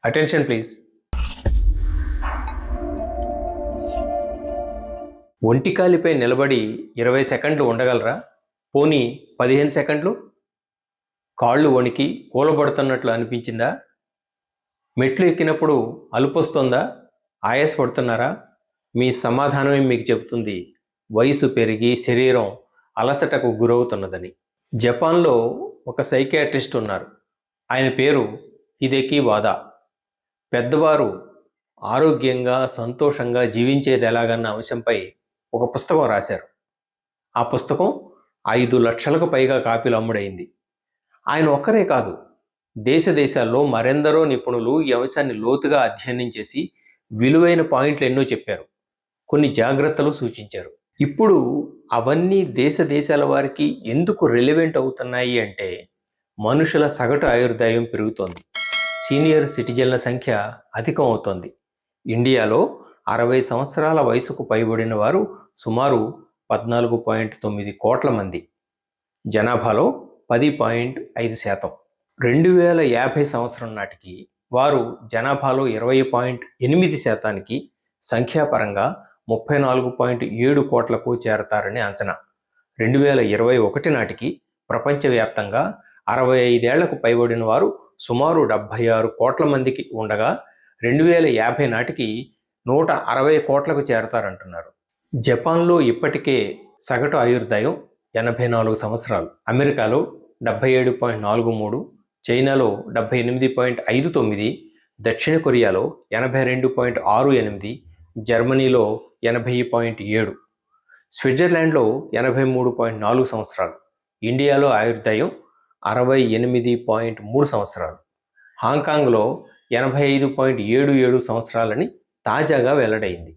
Attention please. ఒంటికాలిపై నిలబడి 20 సెకండ్లు ఉండగలరా? పోనీ 15 సెకండ్లు? కాళ్ళు వణికి కూలబడుతున్నట్లు అనిపించిందా? మెట్లు ఎక్కినప్పుడు అలుపొస్తుందా? ఆయాసపడుతున్నారా? మీ సమాధానమే మీకు చెబుతుంది వయసు పెరిగి శరీరం అలసటకు గురవుతున్నదని. జపాన్లో ఒక సైకియాట్రిస్ట్ ఉన్నారు. ఆయన పేరు హిదేకి వాదా. పెద్దవారు ఆరోగ్యంగా సంతోషంగా జీవించేది ఎలాగన్న అంశంపై ఒక పుస్తకం రాశారు. ఆ పుస్తకం 5 లక్షలకు పైగా కాపీలు అమ్ముడైంది. ఆయన ఒక్కరే కాదు, దేశాల్లో మరెందరో నిపుణులు ఈ అంశాన్ని లోతుగా అధ్యయనం చేసి విలువైన పాయింట్లు ఎన్నో చెప్పారు, కొన్ని జాగ్రత్తలు సూచించారు. ఇప్పుడు అవన్నీ దేశాల వారికి ఎందుకు రెలెవెంట్ అవుతున్నాయి అంటే, మనుషుల సగటు ఆయుర్దాయం పెరుగుతోంది, సీనియర్ సిటిజన్ల సంఖ్య అధికం అవుతోంది. ఇండియాలో 60 సంవత్సరాల వయసుకు పైబడిన వారు సుమారు 14.9 కోట్ల మంది, జనాభాలో 10.5%. 2050 సంవత్సరం నాటికి వారు జనాభాలో 20.8%కి, సంఖ్యాపరంగా 34.7 కోట్లకు చేరతారని అంచనా. 2021 నాటికి ప్రపంచవ్యాప్తంగా 65 ఏళ్లకు పైబడిన వారు సుమారు 76 కోట్ల మందికి ఉండగా 2050 నాటికి 160 కోట్లకు చేరతారంటున్నారు. జపాన్లో ఇప్పటికే సగటు ఆయుర్దాయం 84 సంవత్సరాలు, అమెరికాలో 77.43, చైనాలో 78.59, దక్షిణ కొరియాలో 82.68, జర్మనీలో 80.7, స్విట్జర్లాండ్లో 83.4 సంవత్సరాలు, ఇండియాలో ఆయుర్దాయం 68.3 సంవత్సరాలు, హాంకాంగ్లో 85.77 సంవత్సరాలని తాజాగా వెల్లడైంది.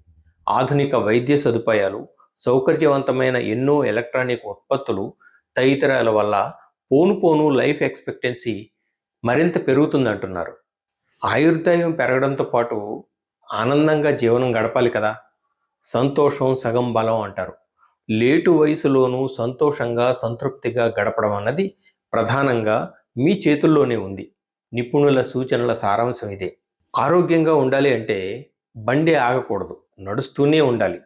ఆధునిక వైద్య సదుపాయాలు, సౌకర్యవంతమైన ఎన్నో ఎలక్ట్రానిక్ ఉత్పత్తులు తదితరాల వల్ల పోను లైఫ్ ఎక్స్పెక్టెన్సీ మరింత పెరుగుతుందంటున్నారు. ఆయుర్దాయం పెరగడంతో పాటు ఆనందంగా జీవనం గడపాలి కదా. సంతోషం సగం బలం అంటారు. లేటు వయసులోనూ సంతోషంగా సంతృప్తిగా గడపడం అన్నది ప్రధానంగా మీ చేతుల్లోనే ఉంది. నిపుణుల సూచనల సారాంశం ఇదే. ఆరోగ్యంగా ఉండాలి అంటే బండి ఆగకూడదు, నడుస్తూనే ఉండాలి.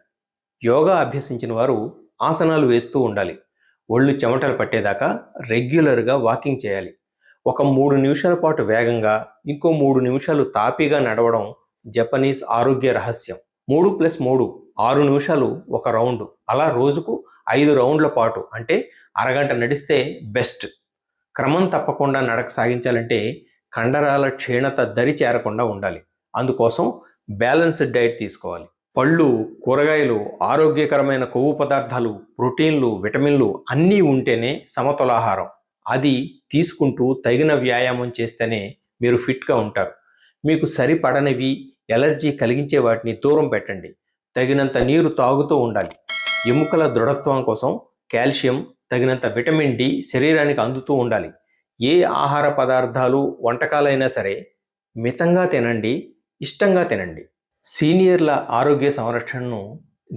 యోగా అభ్యసించిన వారు ఆసనాలు వేస్తూ ఉండాలి. ఒళ్ళు చెమటలు పట్టేదాకా రెగ్యులర్గా వాకింగ్ చేయాలి. ఒక 3 నిమిషాల పాటు వేగంగా, ఇంకో 3 నిమిషాలు తాపీగా నడవడం జపనీస్ ఆరోగ్య రహస్యం. 3+3 6 నిమిషాలు ఒక రౌండ్, అలా రోజుకు 5 రౌండ్ల పాటు, అంటే అరగంట నడిస్తే బెస్ట్. క్రమం తప్పకుండా నడక సాగించాలంటే కండరాల క్షీణత దరి చేరకుండా ఉండాలి. అందుకోసం బ్యాలెన్స్డ్ డైట్ తీసుకోవాలి. పళ్ళు, కూరగాయలు, ఆరోగ్యకరమైన కొవ్వు పదార్థాలు, ప్రోటీన్లు, విటమిన్లు అన్నీ ఉంటేనే సమతులాహారం. అది తీసుకుంటూ తగిన వ్యాయామం చేస్తేనే మీరు ఫిట్గా ఉంటారు. మీకు సరిపడనివి, ఎలర్జీ కలిగించే వాటిని దూరం పెట్టండి. తగినంత నీరు తాగుతూ ఉండాలి. ఎముకల దృఢత్వం కోసం కాల్షియం, తగినంత విటమిన్ డి శరీరానికి అందుతూ ఉండాలి. ఏ ఆహార పదార్థాలు, వంటకాలైనా సరే మితంగా తినండి, ఇష్టంగా తినండి. సీనియర్ల ఆరోగ్య సంరక్షణను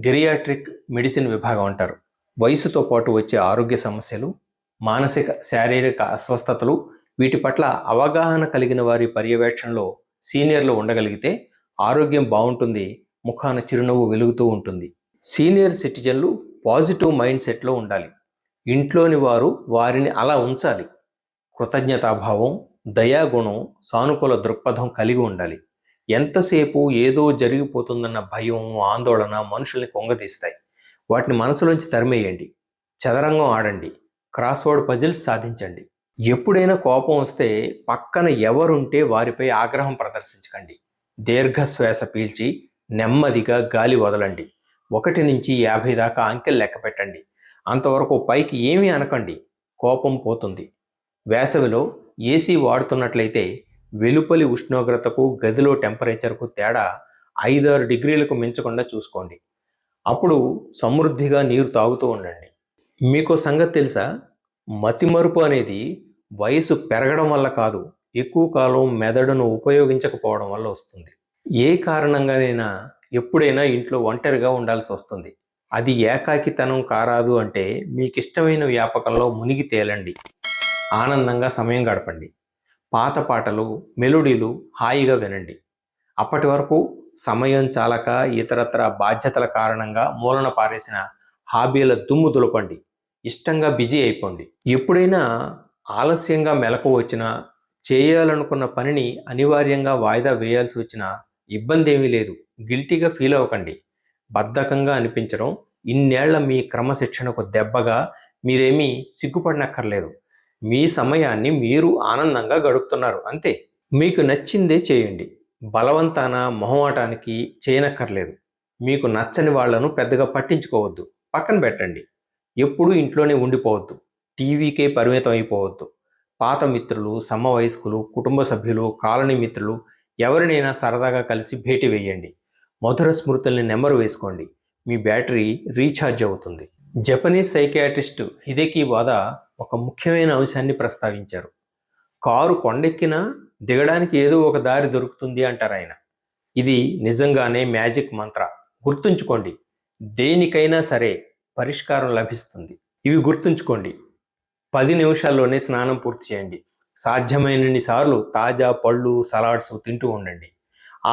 గెరియాట్రిక్ మెడిసిన్ విభాగం అంటారు. వయసుతో పాటు వచ్చే ఆరోగ్య సమస్యలు, మానసిక శారీరక అస్వస్థతలు, వీటి పట్ల అవగాహన కలిగిన వారి పర్యవేక్షణలో సీనియర్లు ఉండగలిగితే ఆరోగ్యం బాగుంటుంది, ముఖాన చిరునవ్వు వెలుగుతూ ఉంటుంది. సీనియర్ సిటిజన్లు పాజిటివ్ మైండ్ సెట్లో ఉండాలి. ఇంట్లోని వారు వారిని అలా ఉంచాలి. కృతజ్ఞతాభావం, దయాగుణం, సానుకూల దృక్పథం కలిగి ఉండాలి. ఎంతసేపు ఏదో జరిగిపోతుందన్న భయం, ఆందోళన మనుషుల్ని కొంగదీస్తాయి. వాటిని మనసులోంచి తరిమేయండి. చదరంగం ఆడండి, క్రాస్వర్డ్ పజిల్స్ సాధించండి. ఎప్పుడైనా కోపం వస్తే పక్కన ఎవరుంటే వారిపై ఆగ్రహం ప్రదర్శించకండి. దీర్ఘశ్వాస పీల్చి నెమ్మదిగా గాలి వదలండి. 1 నుంచి 50 దాకా అంకెలు లెక్క పెట్టండి. అంతవరకు పైకి ఏమీ అనకండి, కోపం పోతుంది. వేసవిలో ఏసీ వాడుతున్నట్లయితే వెలుపలి ఉష్ణోగ్రతకు గదిలో టెంపరేచర్కు తేడా 5-6 డిగ్రీలకు మించకుండా చూసుకోండి. అప్పుడు సమృద్ధిగా నీరు తాగుతూ ఉండండి. మీకు సంగతి తెలుసా, మతిమరుపు అనేది వయసు పెరగడం వల్ల కాదు, ఎక్కువ కాలం మెదడును ఉపయోగించకపోవడం వల్ల వస్తుంది. ఏ కారణంగానైనా ఎప్పుడైనా ఇంట్లో ఒంటరిగా ఉండాల్సి వస్తుంది. అది ఏకాకితనం కారాదు అంటే మీకు ఇష్టమైన వ్యాపకంలో మునిగి తేలండి. ఆనందంగా సమయం గడపండి. పాత పాటలు, మెలోడీలు హాయిగా వినండి. అప్పటి వరకు సమయం చాలక ఇతరత్ర బాధ్యతల కారణంగా మూలన పారేసిన హాబీల దుమ్ము దులపండి. ఇష్టంగా బిజీ అయిపోండి. ఎప్పుడైనా ఆలస్యంగా మెలకు వచ్చినా, చేయాలనుకున్న పనిని అనివార్యంగా వాయిదా వేయాల్సి వచ్చినా ఇబ్బంది ఏమీ లేదు. గిల్టీగా ఫీల్ అవ్వకండి. బద్ధకంగా అనిపించడం ఇన్నేళ్ల మీ క్రమశిక్షణకు దెబ్బగా మీరేమీ సిగ్గుపడనక్కర్లేదు. మీ సమయాన్ని మీరు ఆనందంగా గడుపుతున్నారు అంతే. మీకు నచ్చిందే చేయండి. బలవంతాన మొహమాటానికి చేయనక్కర్లేదు. మీకు నచ్చని వాళ్లను పెద్దగా పట్టించుకోవద్దు. పక్కన పెట్టండి. ఎప్పుడూ ఇంట్లోనే ఉండిపోవద్దు. టీవీకే పరిమితం అయిపోవద్దు. పాత మిత్రులు, సమవయస్కులు, కుటుంబ సభ్యులు, కాలనీ మిత్రులు ఎవరినైనా సరదాగా కలిసి భేటీ వేయండి. మధుర స్మృతుల్ని నెమరు వేసుకోండి. మీ బ్యాటరీ రీఛార్జ్ అవుతుంది. జపనీస్ సైకియాట్రిస్ట్ హిదేకి వాదా ఒక ముఖ్యమైన అంశాన్ని ప్రస్తావించారు. కారు కొండెక్కినా దిగడానికి ఏదో ఒక దారి దొరుకుతుంది అంటారు ఆయన. ఇది నిజంగానే మ్యాజిక్ మంత్ర. గుర్తుంచుకోండి, దేనికైనా సరే పరిష్కారం లభిస్తుంది. ఇవి గుర్తుంచుకోండి. 10 నిమిషాల్లోనే స్నానం పూర్తి చేయండి. సాధ్యమైనన్ని సార్లు తాజా పళ్ళు, సలాడ్స్ తింటూ ఉండండి.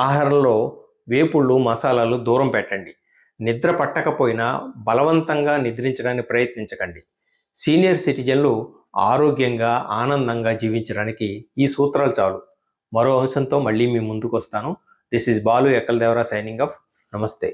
ఆహారంలో వేపుళ్ళు, మసాలాలు దూరం పెట్టండి. నిద్ర పట్టకపోయినా బలవంతంగా నిద్రించడానికి ప్రయత్నించకండి. సీనియర్ సిటిజన్లు ఆరోగ్యంగా, ఆనందంగా జీవించడానికి ఈ సూత్రాలు చాలు. మరో అంశంతో మళ్ళీ మీ ముందుకు వస్తాను. This is Balu Ekkal Devara signing off. నమస్తే.